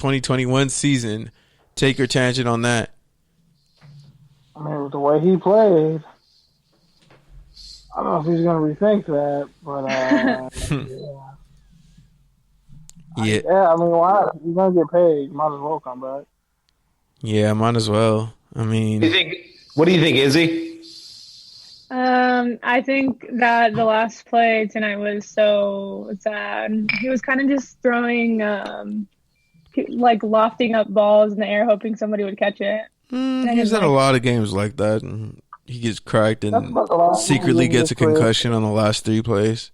2021 season. Take your tangent on that. I mean, with the way he played, I don't know if he's going to rethink that, but yeah. I mean, why not? He's going to get paid. Might as well come back. Yeah, might as well. I mean, what do you think, Izzy? I think that the last play tonight was so sad. He was kind of just throwing, like lofting up balls in the air, hoping somebody would catch it. He's had a lot of games like that, and he gets cracked and secretly gets a concussion on the last 3 plays.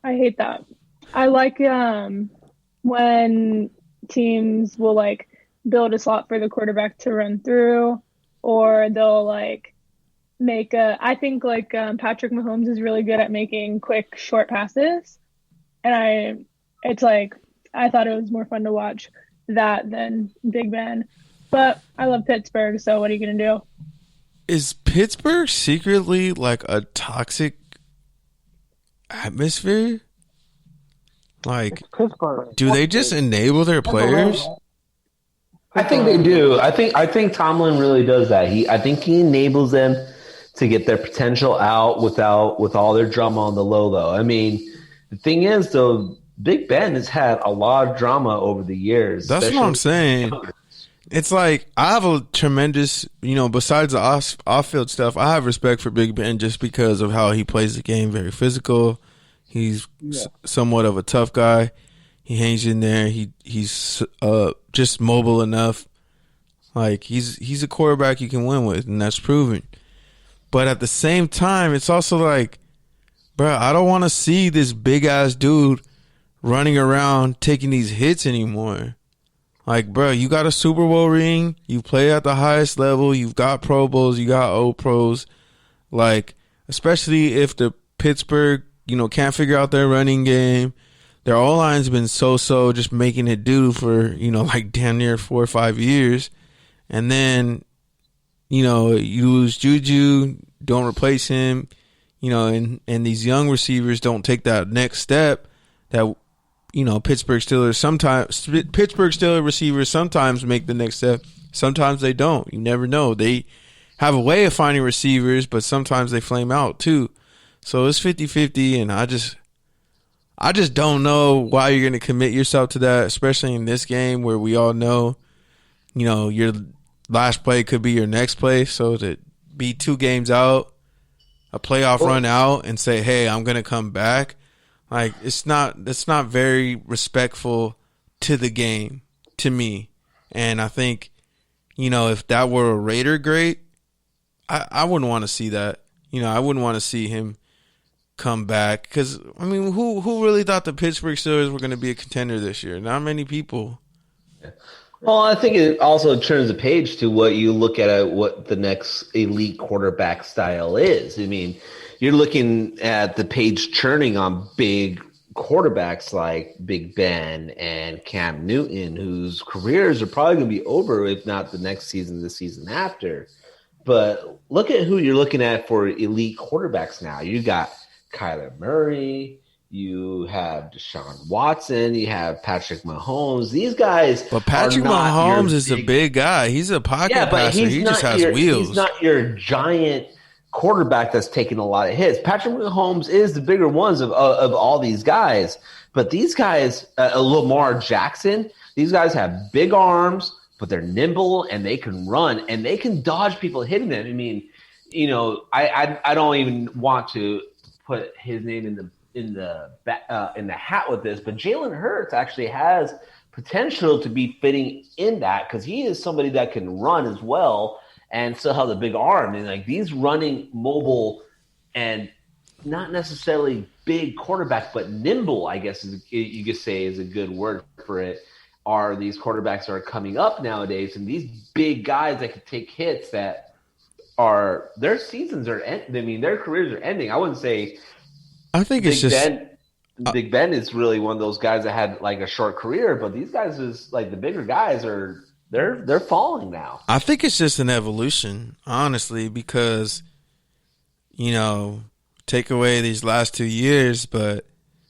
I hate that. I like when teams will like build a slot for the quarterback to run through, or they'll like make I think like Patrick Mahomes is really good at making quick short passes, and I thought it was more fun to watch that than Big Ben. But I love Pittsburgh, so what are you gonna do? Is Pittsburgh secretly like a toxic atmosphere? Like, do they just enable their players? I think they do. I think Tomlin really does that. I think he enables them to get their potential out with all their drama on the low, though. I mean, the thing is, though, Big Ben has had a lot of drama over the years. That's what I'm saying. It's like I have a tremendous, besides the off-field stuff, I have respect for Big Ben just because of how he plays the game, very physical. He's somewhat of a tough guy. He hangs in there. He's just mobile enough. Like he's a quarterback you can win with, and that's proven. But at the same time, it's also like, bro, I don't want to see this big ass dude running around taking these hits anymore. Like, bro, you got a Super Bowl ring. You play at the highest level. You've got Pro Bowls. You got O Pros. Like, especially if the Pittsburgh, can't figure out their running game. Their O-line's been so-so, just making it do for, like damn near 4 or 5 years. And then, you lose Juju, don't replace him, and these young receivers don't take that next step that, Pittsburgh Steelers receivers sometimes make the next step. Sometimes they don't. You never know. They have a way of finding receivers, but sometimes they flame out too. So it's 50-50, and I just don't know why you're going to commit yourself to that, especially in this game where we all know, your last play could be your next play. So to be 2 games out, a playoff run out, and say, hey, I'm going to come back, like that's not very respectful to the game, to me. And I think, if that were a Raider great, I wouldn't want to see that. I wouldn't want to see him come back because, I mean, who really thought the Pittsburgh Steelers were going to be a contender this year? Not many people. Well, I think it also turns the page to what you look at what the next elite quarterback style is. I mean, you're looking at the page churning on big quarterbacks like Big Ben and Cam Newton, whose careers are probably going to be over, if not the next season, the season after. But look at who you're looking at for elite quarterbacks now. You got Kyler Murray, you have Deshaun Watson, you have Patrick Mahomes. These guys, but Patrick Mahomes is a big guy. He's a pocket passer. He just has wheels. He's not your giant quarterback that's taking a lot of hits. Patrick Mahomes is the bigger ones of all these guys. But these guys, Lamar Jackson, these guys have big arms, but they're nimble and they can run and they can dodge people hitting them. I mean, I don't even want to put his name in the hat with this, but Jalen Hurts actually has potential to be fitting in that because he is somebody that can run as well and still have a big arm. And like these running, mobile, and not necessarily big quarterback, but nimble, I guess you could say is a good word for it, are these quarterbacks that are coming up nowadays. And these big guys that can take hits that are – their seasons are – their careers are ending. I wouldn't say – I think it's Big Ben is really one of those guys that had like a short career, but these guys is like the bigger guys are – they're falling now. I think it's just an evolution, honestly, because, take away these last 2 years, but,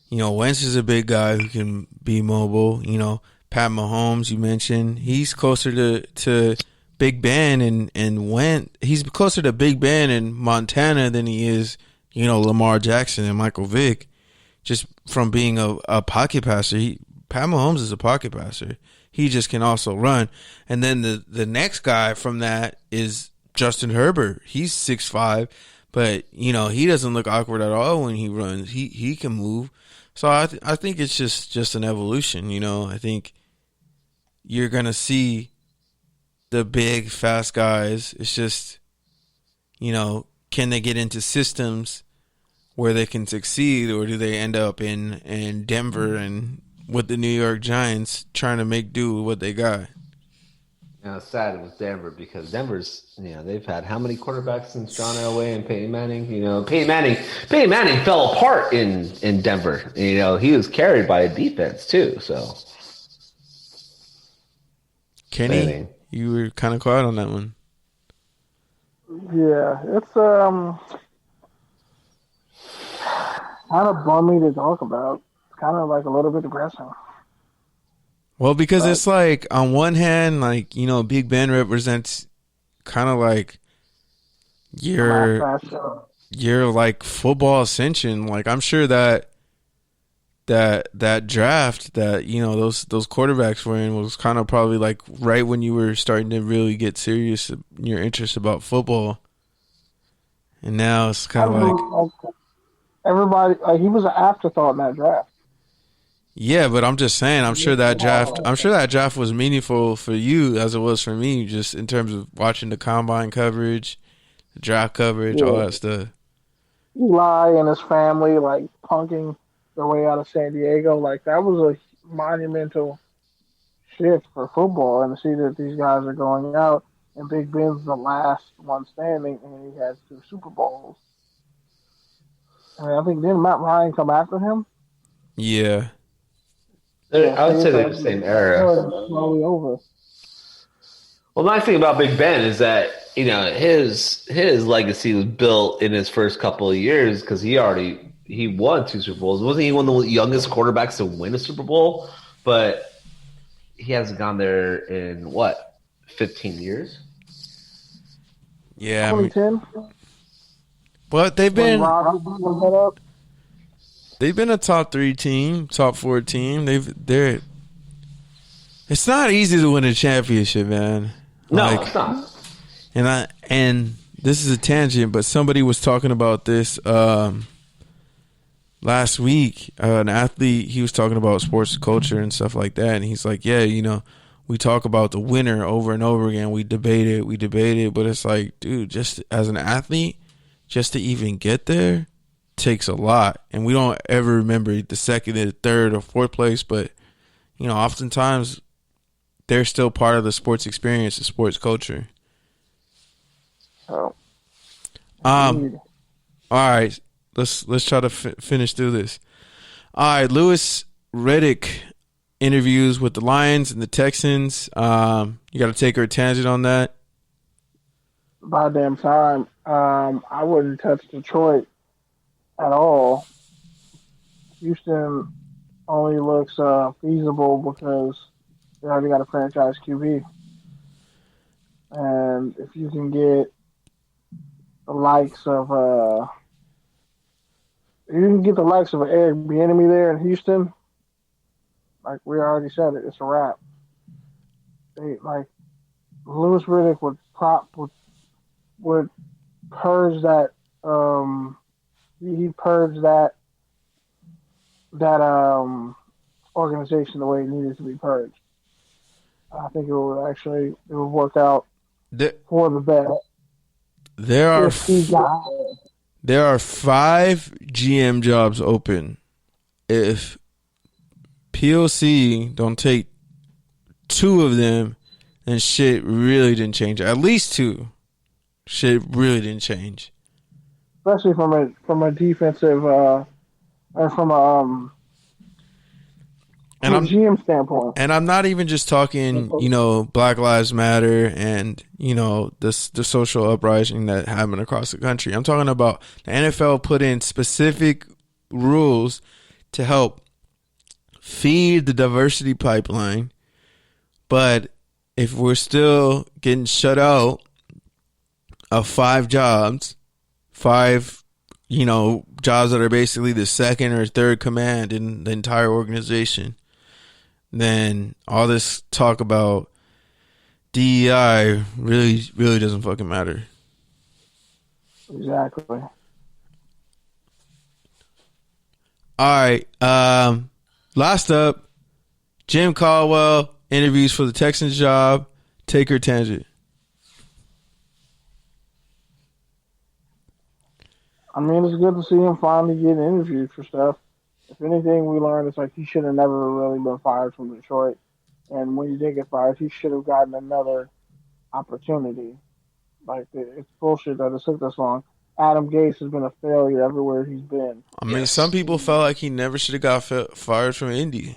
Wentz is a big guy who can be mobile. Pat Mahomes, you mentioned, he's closer to Big Ben and he's closer to Big Ben in Montana than he is, Lamar Jackson and Michael Vick, just from being a pocket passer. Pat Mahomes is a pocket passer. He just can also run. And then the next guy from that is Justin Herbert. He's 6'5", but he doesn't look awkward at all when he runs. He can move. So I think it's just an evolution. I think you're gonna see the big fast guys. It's just can they get into systems where they can succeed, or do they end up in Denver and with the New York Giants trying to make do with what they got? It's sad with Denver because Denver's, they've had how many quarterbacks since John Elway and Peyton Manning? Peyton Manning fell apart in Denver. He was carried by a defense too. So, Kenny, you were kind of quiet on that one. Yeah, it's kind of bummy to talk about. It's kind of like a little bit depressing. Well, because it's like, on one hand, like, Big Ben represents kind of like your like football ascension. Like, I'm sure that draft that, those quarterbacks were in was kind of probably like right when you were starting to really get serious in your interest about football. And now it's kind of like everybody, he was an afterthought in that draft. Yeah, but I'm just saying, I'm sure that draft was meaningful for you as it was for me, just in terms of watching the combine coverage, the draft coverage, all that stuff. Eli and his family, like, punking their way out of San Diego, like, that was a monumental shift for football, and to see that these guys are going out, and Big Ben's the last one standing, and he has 2 Super Bowls. I think, didn't Matt Ryan come after him? Yeah. I would say they're the same era. Slowly over. Well, the nice thing about Big Ben is that his legacy was built in his first couple of years because he won 2 Super Bowls. Wasn't he one of the youngest quarterbacks to win a Super Bowl? But he hasn't gone there in 15 years. Yeah, 2010. But they've been a top 3 team, top 4 team. It's not easy to win a championship, man. No, it's not. And this is a tangent, but somebody was talking about this last week. An athlete, he was talking about sports culture and stuff like that, and he's like, yeah, we talk about the winner over and over again. We debate it, but it's like, dude, just as an athlete, just to even get there takes a lot, and we don't ever remember the second, the third, or fourth place. But oftentimes they're still part of the sports experience, the sports culture. Oh. All right, let's try to finish through this. All right, Louis Riddick interviews with the Lions and the Texans. You got to take her a tangent on that. By damn time. I wouldn't touch Detroit at all. Houston only looks feasible because they already got a franchise QB. And if you can get the likes of Eric Bieniemy there in Houston, like we already said it, it's a wrap. Louis Riddick would purge that he purged that organization the way it needed to be purged. I think it would work out for the best. There are 5 GM jobs open. If POC don't take 2 of them, then shit really didn't change. At least 2. Shit really didn't change. Especially from a defensive or from a GM standpoint. And I'm not even just talking, Black Lives Matter and, the social uprising that happened across the country. I'm talking about the NFL put in specific rules to help feed the diversity pipeline But if we're still getting shut out of 5 jobs, 5, jobs that are basically the second or third command in the entire organization, then all this talk about DEI really, really doesn't fucking matter. Exactly. All right. Last up, Jim Caldwell interviews for the Texans job. Take her tangent. I mean, it's good to see him finally get interviewed for stuff. If anything, we learned it's like he should have never really been fired from Detroit. And when he did get fired, he should have gotten another opportunity. Like, it's bullshit that it took this long. Adam Gase has been a failure everywhere he's been. I mean, some people felt like he never should have got fired from Indy.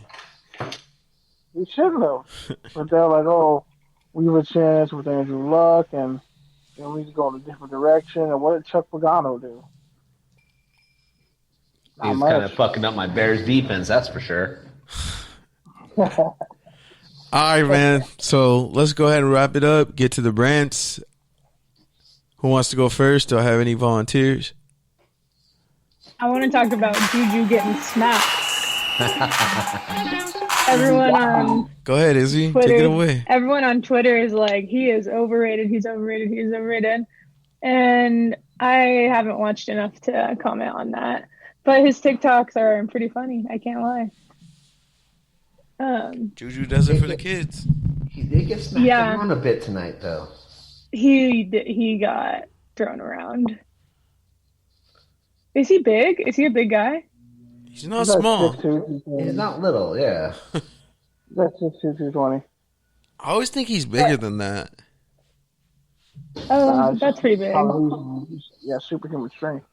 He shouldn't have. But they're like, oh, we have a chance with Andrew Luck, and we need to go in a different direction. And what did Chuck Pagano do? He's kind of fucking up my Bears defense, that's for sure. All right, man. So let's go ahead and wrap it up. Get to the Brants. Who wants to go first? Do I have any volunteers? I want to talk about Juju getting smacked. Everyone on Go ahead, Izzy. Twitter, take it away. Everyone on Twitter is like, he is overrated. He's overrated. He's overrated. And I haven't watched enough to comment on that. But his TikToks are pretty funny. I can't lie. Juju does it for the kids. He did get smacked around a bit tonight, though. He got thrown around. Is he big? Is he a big guy? He's not small. He's not little, yeah. That's 6'2", 220. I always think he's bigger than that. Oh, that's pretty big. Yeah, superhuman strength.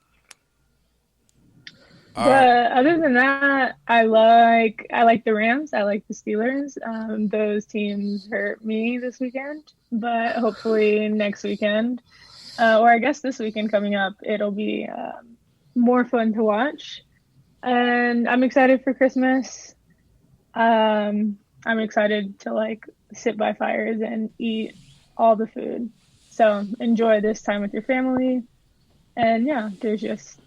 But other than that, I like the Rams. I like the Steelers. Those teams hurt me this weekend, but hopefully next weekend, or I guess this weekend coming up, it'll be more fun to watch. And I'm excited for Christmas. I'm excited to sit by fires and eat all the food. So enjoy this time with your family. And yeah, there's just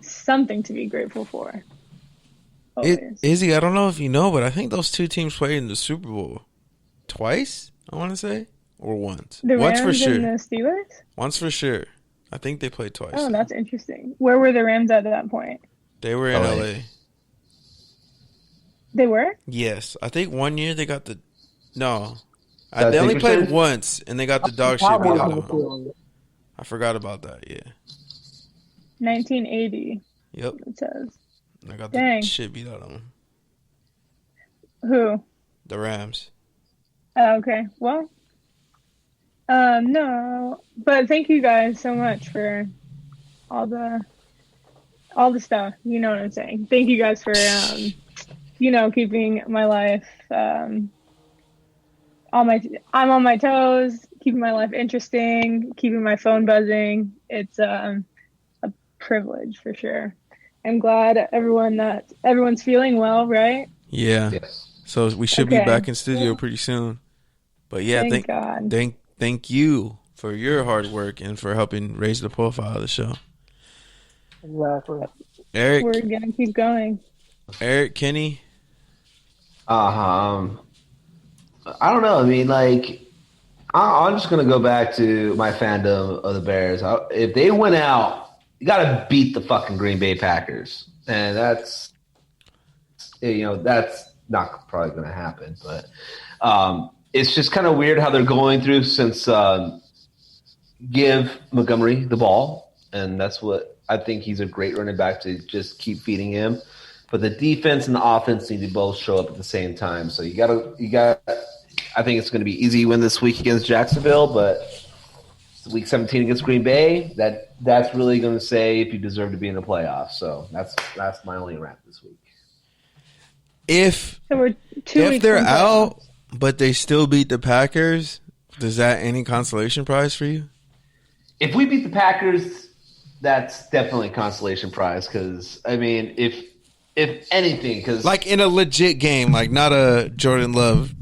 something to be grateful for. Izzy, I don't know if you know, but I think those two teams played in the Super Bowl twice, I want to say, or once. The Once Rams for sure. and the Steelers? Once for sure. I think they played twice. Oh, that's interesting. Where were the Rams at that point? They were in LA. They were? Yes. I think one year they got the... No. They only played once, and they got the dog shit beat out of them. Cowboys. I forgot about that, yeah. 1980. Yep. It says. I got Dang. the shit beat out of them. Who? The Rams. Oh, okay. Well, no, but thank you guys so much for all the stuff. You know what I'm saying? Thank you guys for, keeping my life, I'm on my toes, keeping my life interesting, keeping my phone buzzing. It's, a privilege for sure. I'm glad everyone's feeling well, right? Yeah. Yes. So we should be back in studio pretty soon. But yeah, Thank God. Thank you for your hard work and for helping raise the profile of the show. Exactly. Eric. We're gonna keep going. Eric, Kenny. I don't know. I mean, I'm just gonna go back to my fandom of the Bears. If they went out, you got to beat the fucking Green Bay Packers, and that's not probably going to happen. But it's just kind of weird how they're going through since give Montgomery the ball, and that's what I think he's a great running back to just keep feeding him. But the defense and the offense need to both show up at the same time. So you got. I think it's going to be easy win this week against Jacksonville, but week 17 against Green Bay, that's really going to say if you deserve to be in the playoffs. So that's my only rant this week. If we're if they're out, but they still beat the Packers, is that any consolation prize for you? If we beat the Packers, that's definitely a consolation prize. Because if anything, because in a legit game, not a Jordan Love